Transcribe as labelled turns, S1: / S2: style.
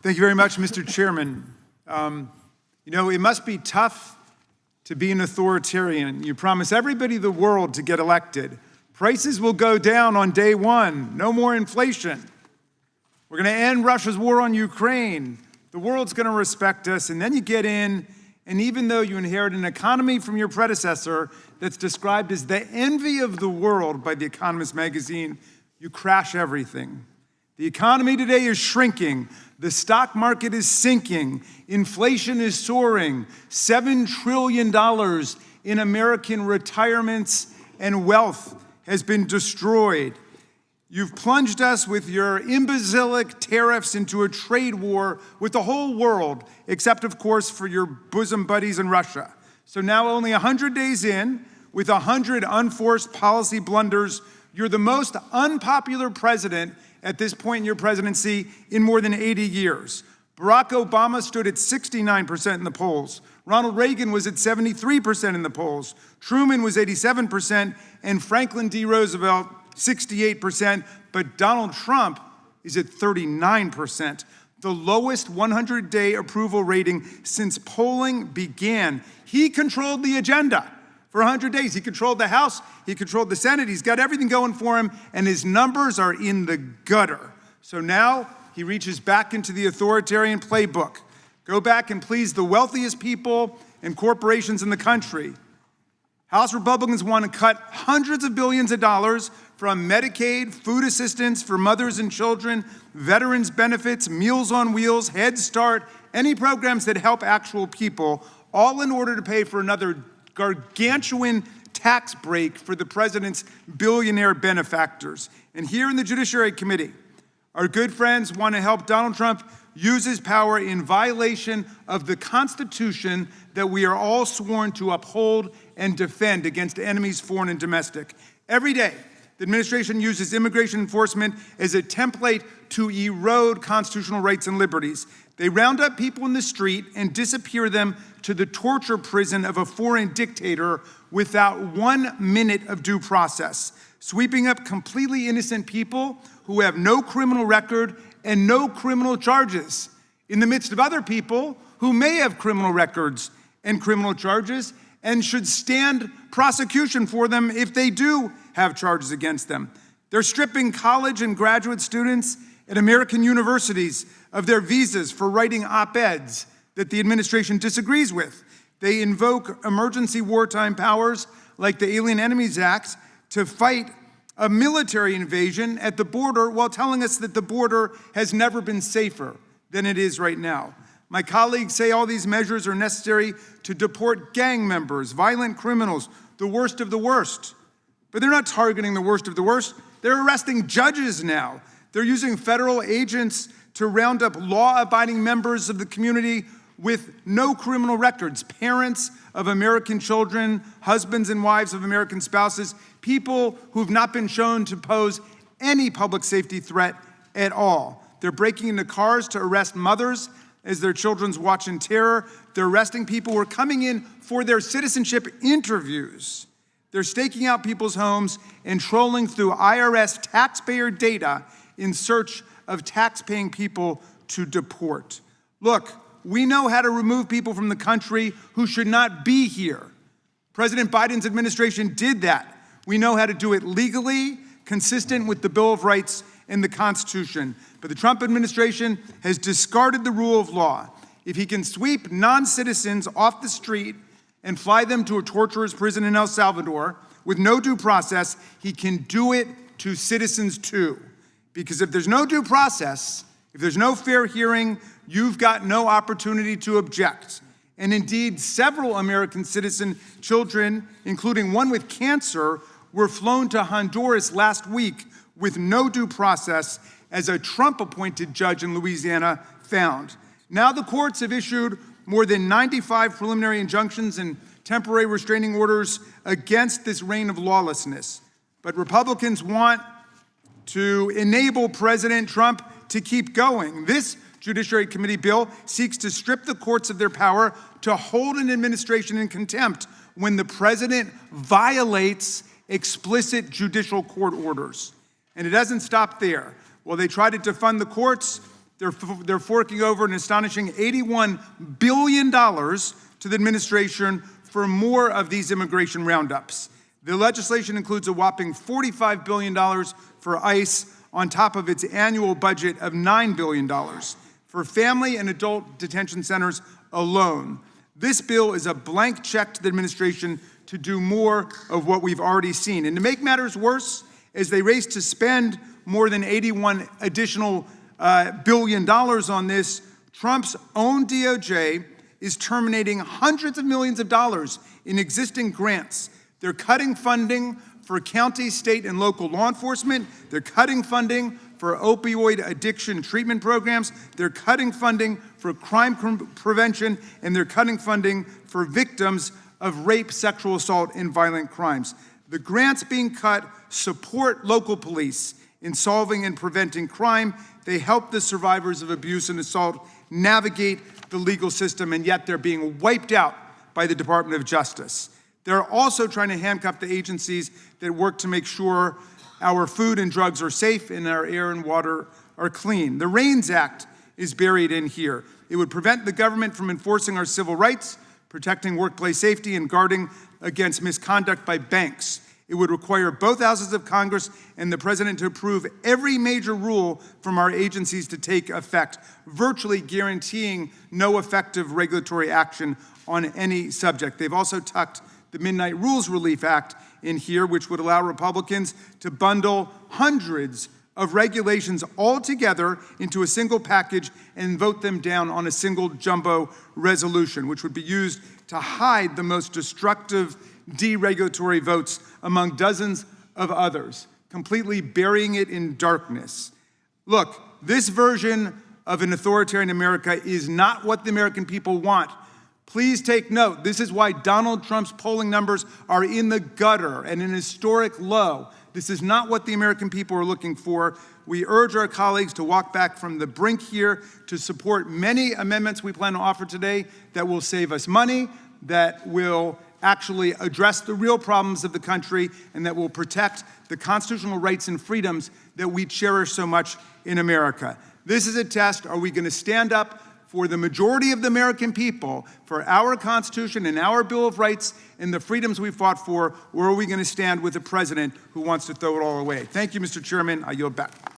S1: Thank you very much, Mr. Chairman. It must be tough to be an authoritarian. You promise everybody in the world to get elected. Prices will go down on day one. No more inflation. We're going to end Russia's war on Ukraine. The world's going to respect us. And then you get in, and even though you inherit an economy from your predecessor that's described as the envy of the world by The Economist magazine, you crash everything. The economy today is shrinking. The stock market is sinking. Inflation is soaring. $7 trillion in American retirements and wealth has been destroyed. You've plunged us with your imbecilic tariffs into a trade war with the whole world, except, of course, for your bosom buddies in Russia. So now, only 100 days in, with 100 unforced policy blunders, you're the most unpopular president at this point in your presidency in more than 80 years. Barack Obama stood at 69% in the polls. Ronald Reagan was at 73% in the polls. Truman was 87%, and Franklin D. Roosevelt, 68%. But Donald Trump is at 39%, the lowest 100-day approval rating since polling began. He controlled the agenda for 100 days. He controlled the House, he controlled the Senate, he's got everything going for him, and his numbers are in the gutter. So now he reaches back into the authoritarian playbook. Go back and please the wealthiest people and corporations in the country. House Republicans want to cut hundreds of billions of dollars from Medicaid, food assistance for mothers and children, veterans benefits, Meals on Wheels, Head Start, any programs that help actual people, all in order to pay for another gargantuan tax break for the president's billionaire benefactors. And here in the Judiciary Committee, our good friends want to help Donald Trump use his power in violation of the Constitution that we are all sworn to uphold and defend against enemies, foreign and domestic. Every day, the administration uses immigration enforcement as a template to erode constitutional rights and liberties. They round up people in the street and disappear them to the torture prison of a foreign dictator without 1 minute of due process, sweeping up completely innocent people who have no criminal record and no criminal charges, in the midst of other people who may have criminal records and criminal charges and should stand prosecution for them if they do have charges against them. They're stripping college and graduate students at American universities of their visas for writing op-eds that the administration disagrees with. They invoke emergency wartime powers like the Alien Enemies Act to fight a military invasion at the border while telling us that the border has never been safer than it is right now. My colleagues say all these measures are necessary to deport gang members, violent criminals, the worst of the worst. But they're not targeting the worst of the worst. They're arresting judges now. They're using federal agents to round up law-abiding members of the community with no criminal records, parents of American children, husbands and wives of American spouses, people who've not been shown to pose any public safety threat at all. They're breaking into cars to arrest mothers as their children's watch in terror. They're arresting people who are coming in for their citizenship interviews. They're staking out people's homes and trolling through IRS taxpayer data in search of tax-paying people to deport. Look, we know how to remove people from the country who should not be here. President Biden's administration did that. We know how to do it legally, consistent with the Bill of Rights and the Constitution. But the Trump administration has discarded the rule of law. If he can sweep non-citizens off the street and fly them to a torturer's prison in El Salvador with no due process, he can do it to citizens too. Because if there's no due process, if there's no fair hearing, you've got no opportunity to object. And indeed, several American citizen children, including one with cancer, were flown to Honduras last week with no due process, as a Trump-appointed judge in Louisiana found. Now the courts have issued more than 95 preliminary injunctions and temporary restraining orders against this reign of lawlessness. But Republicans want to enable President Trump to keep going. This Judiciary Committee bill seeks to strip the courts of their power to hold an administration in contempt when the president violates explicit judicial court orders. And it doesn't stop there. While they try to defund the courts, They're forking over an astonishing $81 billion to the administration for more of these immigration roundups. The legislation includes a whopping $45 billion for ICE on top of its annual budget of $9 billion for family and adult detention centers alone. This bill is a blank check to the administration to do more of what we've already seen. And to make matters worse, as they race to spend more than $81 additional billion on this, Trump's own DOJ is terminating hundreds of millions of dollars in existing grants. They're cutting funding for county, state, and local law enforcement. They're cutting funding for opioid addiction treatment programs. They're cutting funding for crime prevention, and they're cutting funding for victims of rape, sexual assault, and violent crimes. The grants being cut support local police in solving and preventing crime. They help the survivors of abuse and assault navigate the legal system, and yet they're being wiped out by the Department of Justice. They're also trying to handcuff the agencies that work to make sure our food and drugs are safe and our air and water are clean. The REINS Act is buried in here. It would prevent the government from enforcing our civil rights, protecting workplace safety, and guarding against misconduct by banks. It would require both houses of Congress and the president to approve every major rule from our agencies to take effect, virtually guaranteeing no effective regulatory action on any subject. They've also tucked the Midnight Rules Relief Act in here, which would allow Republicans to bundle hundreds of regulations all together into a single package and vote them down on a single jumbo resolution, which would be used to hide the most destructive deregulatory votes among dozens of others, completely burying it in darkness. Look, this version of an authoritarian America is not what the American people want. Please take note, this is why Donald Trump's polling numbers are in the gutter and an historic low. This is not what the American people are looking for. We urge our colleagues to walk back from the brink here to support many amendments we plan to offer today that will save us money, that will actually address the real problems of the country, and that will protect the constitutional rights and freedoms that we cherish so much in America. This is a test. Are we going to stand up for the majority of the American people, for our Constitution and our Bill of Rights and the freedoms we fought for, or are we going to stand with a president who wants to throw it all away? Thank you, Mr. Chairman. I yield back.